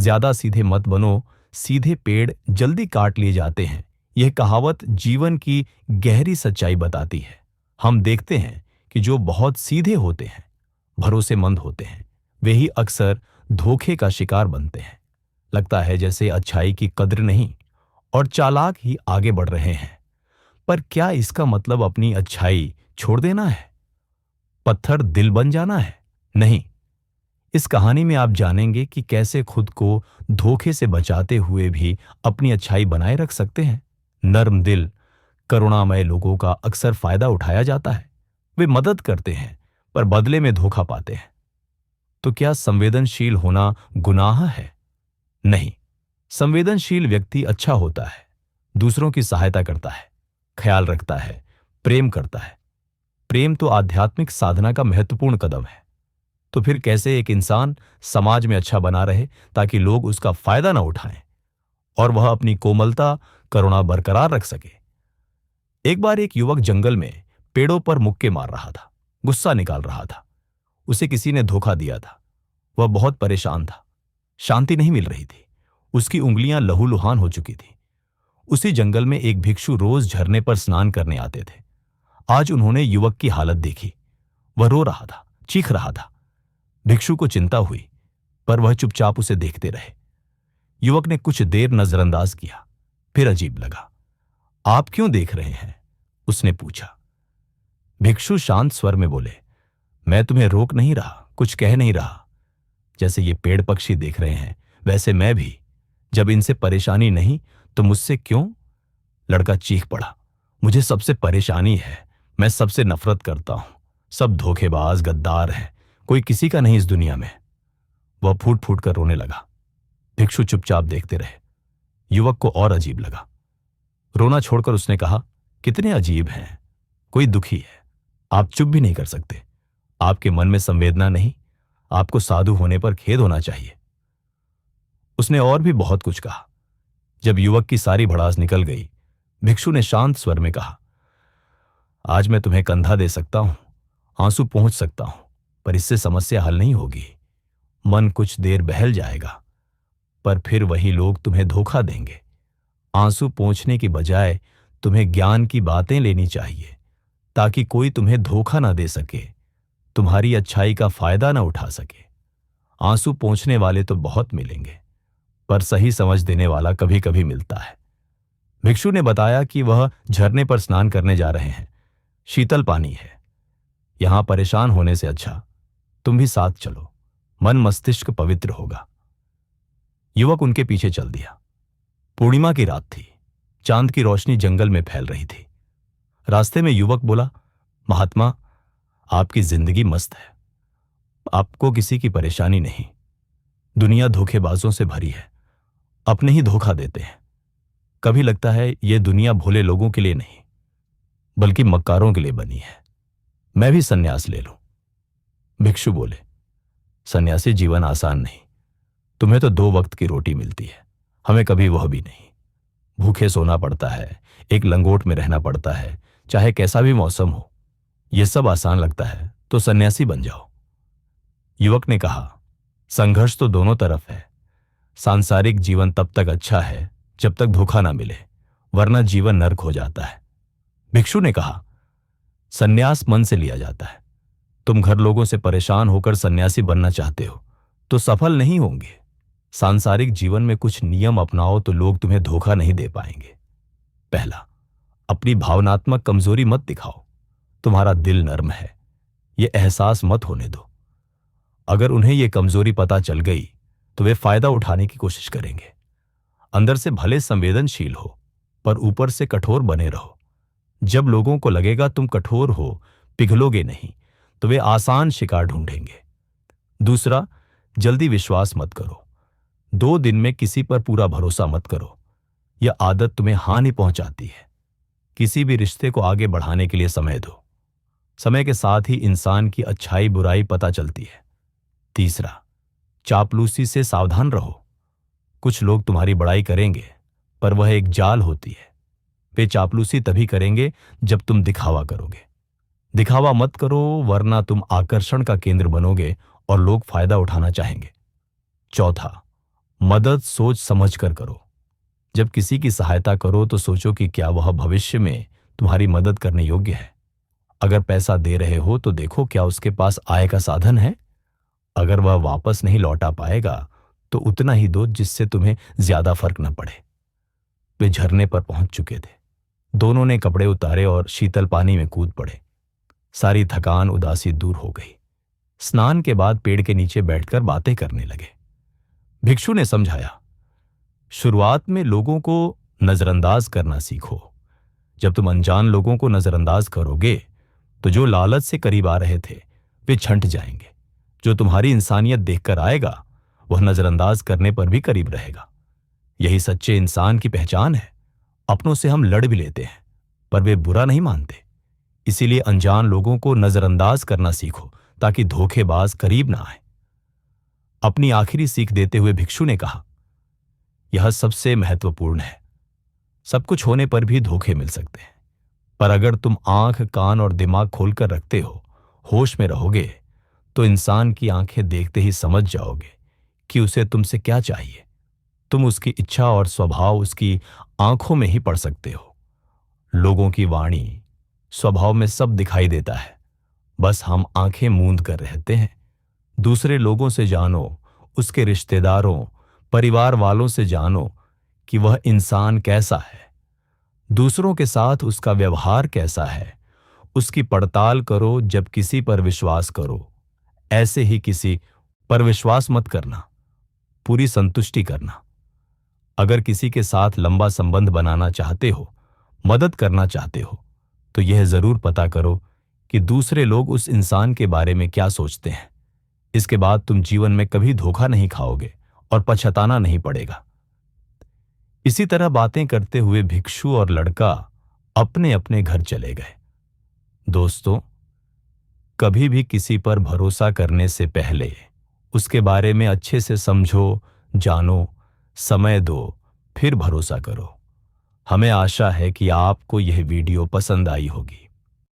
ज्यादा सीधे मत बनो, सीधे पेड़ जल्दी काट लिए जाते हैं। यह कहावत जीवन की गहरी सच्चाई बताती है। हम देखते हैं कि जो बहुत सीधे होते हैं, भरोसेमंद होते हैं, वे ही अक्सर धोखे का शिकार बनते हैं। लगता है जैसे अच्छाई की कद्र नहीं और चालाक ही आगे बढ़ रहे हैं। पर क्या इसका मतलब अपनी अच्छाई छोड़ देना है, पत्थर दिल बन जाना है? नहीं। इस कहानी में आप जानेंगे कि कैसे खुद को धोखे से बचाते हुए भी अपनी अच्छाई बनाए रख सकते हैं। नर्म दिल, करुणामय लोगों का अक्सर फायदा उठाया जाता है। वे मदद करते हैं पर बदले में धोखा पाते हैं। तो क्या संवेदनशील होना गुनाह है? नहीं। संवेदनशील व्यक्ति अच्छा होता है, दूसरों की सहायता करता है, ख्याल रखता है, प्रेम करता है। प्रेम तो आध्यात्मिक साधना का महत्वपूर्ण कदम है। तो फिर कैसे एक इंसान समाज में अच्छा बना रहे ताकि लोग उसका फायदा ना उठाएं और वह अपनी कोमलता, करुणा बरकरार रख सके? एक बार एक युवक जंगल में पेड़ों पर मुक्के मार रहा था, गुस्सा निकाल रहा था। उसे किसी ने धोखा दिया था। वह बहुत परेशान था, शांति नहीं मिल रही थी, उसकी उंगलियां लहूलुहान हो चुकी थी। उसी जंगल में एक भिक्षु रोज झरने पर स्नान करने आते थे। आज उन्होंने युवक की हालत देखी। वह रो रहा था, चीख रहा था। भिक्षु को चिंता हुई, पर वह चुपचाप उसे देखते रहे। युवक ने कुछ देर नजरअंदाज किया, फिर अजीब लगा। आप क्यों देख रहे हैं? उसने पूछा। भिक्षु शांत स्वर में बोले, मैं तुम्हें रोक नहीं रहा, कुछ कह नहीं रहा। जैसे ये पेड़ पक्षी देख रहे हैं, वैसे मैं भी। जब इनसे परेशानी नहीं तो मुझसे क्यों? लड़का चीख पड़ा, मुझे सबसे परेशानी है, मैं सबसे नफरत करता हूं। सब धोखेबाज, गद्दार हैं, कोई किसी का नहीं इस दुनिया में। वह फूट फूट कर रोने लगा। भिक्षु चुपचाप देखते रहे। युवक को और अजीब लगा। रोना छोड़कर उसने कहा, कितने अजीब हैं, कोई दुखी है, आप चुप भी नहीं कर सकते। आपके मन में संवेदना नहीं, आपको साधु होने पर खेद होना चाहिए। उसने और भी बहुत कुछ कहा। जब युवक की सारी भड़ास निकल गई, भिक्षु ने शांत स्वर में कहा, आज मैं तुम्हें कंधा दे सकता हूं, आंसू पहुंच सकता हूं, पर इससे समस्या हल नहीं होगी। मन कुछ देर बहल जाएगा, पर फिर वही लोग तुम्हें धोखा देंगे। आंसू पोंछने की बजाय तुम्हें ज्ञान की बातें लेनी चाहिए, ताकि कोई तुम्हें धोखा ना दे सके, तुम्हारी अच्छाई का फायदा ना उठा सके। आंसू पोंछने वाले तो बहुत मिलेंगे, पर सही समझ देने वाला कभी कभी मिलता है। भिक्षु ने बताया कि वह झरने पर स्नान करने जा रहे हैं। शीतल पानी है, यहां परेशान होने से अच्छा तुम भी साथ चलो, मन मस्तिष्क पवित्र होगा। युवक उनके पीछे चल दिया। पूर्णिमा की रात थी, चांद की रोशनी जंगल में फैल रही थी। रास्ते में युवक बोला, महात्मा, आपकी जिंदगी मस्त है, आपको किसी की परेशानी नहीं। दुनिया धोखेबाजों से भरी है, अपने ही धोखा देते हैं। कभी लगता है यह दुनिया भोले लोगों के लिए नहीं, बल्कि मक्कारों के लिए बनी है। मैं भी सन्यास ले लूं। भिक्षु बोले, सन्यासी जीवन आसान नहीं। तुम्हें तो 2 वक्त की रोटी मिलती है, हमें कभी वह भी नहीं। भूखे सोना पड़ता है, एक लंगोट में रहना पड़ता है, चाहे कैसा भी मौसम हो। यह सब आसान लगता है तो सन्यासी बन जाओ। युवक ने कहा, संघर्ष तो दोनों तरफ है। सांसारिक जीवन तब तक अच्छा है जब तक धोखा ना मिले, वरना जीवन नर्क हो जाता है। भिक्षु ने कहा, सन्यास मन से लिया जाता है। तुम घर लोगों से परेशान होकर सन्यासी बनना चाहते हो तो सफल नहीं होंगे। सांसारिक जीवन में कुछ नियम अपनाओ तो लोग तुम्हें धोखा नहीं दे पाएंगे। पहला, अपनी भावनात्मक कमजोरी मत दिखाओ। तुम्हारा दिल नर्म है, यह एहसास मत होने दो। अगर उन्हें यह कमजोरी पता चल गई तो वे फायदा उठाने की कोशिश करेंगे। अंदर से भले संवेदनशील हो, पर ऊपर से कठोर बने रहो। जब लोगों को लगेगा तुम कठोर हो, पिघलोगे नहीं, तो वे आसान शिकार ढूंढेंगे। दूसरा, जल्दी विश्वास मत करो। 2 दिन में किसी पर पूरा भरोसा मत करो, यह आदत तुम्हें हानि पहुंचाती है। किसी भी रिश्ते को आगे बढ़ाने के लिए समय दो। समय के साथ ही इंसान की अच्छाई बुराई पता चलती है। तीसरा, चापलूसी से सावधान रहो। कुछ लोग तुम्हारी बड़ाई करेंगे, पर वह एक जाल होती है। वे चापलूसी तभी करेंगे जब तुम दिखावा करोगे। दिखावा मत करो, वरना तुम आकर्षण का केंद्र बनोगे और लोग फायदा उठाना चाहेंगे। चौथा, मदद सोच समझ कर करो। जब किसी की सहायता करो तो सोचो कि क्या वह भविष्य में तुम्हारी मदद करने योग्य है। अगर पैसा दे रहे हो तो देखो क्या उसके पास आय का साधन है। अगर वह वापस नहीं लौटा पाएगा तो उतना ही दो जिससे तुम्हें ज्यादा फर्क न पड़े। वे झरने पर पहुंच चुके थे। दोनों ने कपड़े उतारे और शीतल पानी में कूद पड़े। सारी थकान उदासी दूर हो गई। स्नान के बाद पेड़ के नीचे बैठकर बातें करने लगे। भिक्षु ने समझाया, शुरुआत में लोगों को नजरअंदाज करना सीखो। जब तुम अनजान लोगों को नजरअंदाज करोगे तो जो लालच से करीब आ रहे थे वे छंट जाएंगे। जो तुम्हारी इंसानियत देखकर आएगा वह नजरअंदाज करने पर भी करीब रहेगा। यही सच्चे इंसान की पहचान है। अपनों से हम लड़ भी लेते हैं पर वे बुरा नहीं मानते। इसीलिए अनजान लोगों को नजरअंदाज करना सीखो ताकि धोखेबाज करीब ना आए। अपनी आखिरी सीख देते हुए भिक्षु ने कहा, यह सबसे महत्वपूर्ण है। सब कुछ होने पर भी धोखे मिल सकते हैं, पर अगर तुम आंख कान और दिमाग खोलकर रखते हो, होश में रहोगे, तो इंसान की आंखें देखते ही समझ जाओगे कि उसे तुमसे क्या चाहिए। तुम उसकी इच्छा और स्वभाव उसकी आंखों में ही पढ़ सकते हो। लोगों की वाणी स्वभाव में सब दिखाई देता है, बस हम आंखें मूंद कर रहते हैं। दूसरे लोगों से जानो, उसके रिश्तेदारों परिवार वालों से जानो कि वह इंसान कैसा है, दूसरों के साथ उसका व्यवहार कैसा है। उसकी पड़ताल करो। जब किसी पर विश्वास करो, ऐसे ही किसी पर विश्वास मत करना, पूरी संतुष्टि करना। अगर किसी के साथ लंबा संबंध बनाना चाहते हो, मदद करना चाहते हो, तो यह जरूर पता करो कि दूसरे लोग उस इंसान के बारे में क्या सोचते हैं। इसके बाद तुम जीवन में कभी धोखा नहीं खाओगे और पछताना नहीं पड़ेगा। इसी तरह बातें करते हुए भिक्षु और लड़का अपने अपने घर चले गए। दोस्तों, कभी भी किसी पर भरोसा करने से पहले उसके बारे में अच्छे से समझो, जानो, समय दो, फिर भरोसा करो। हमें आशा है कि आपको यह वीडियो पसंद आई होगी।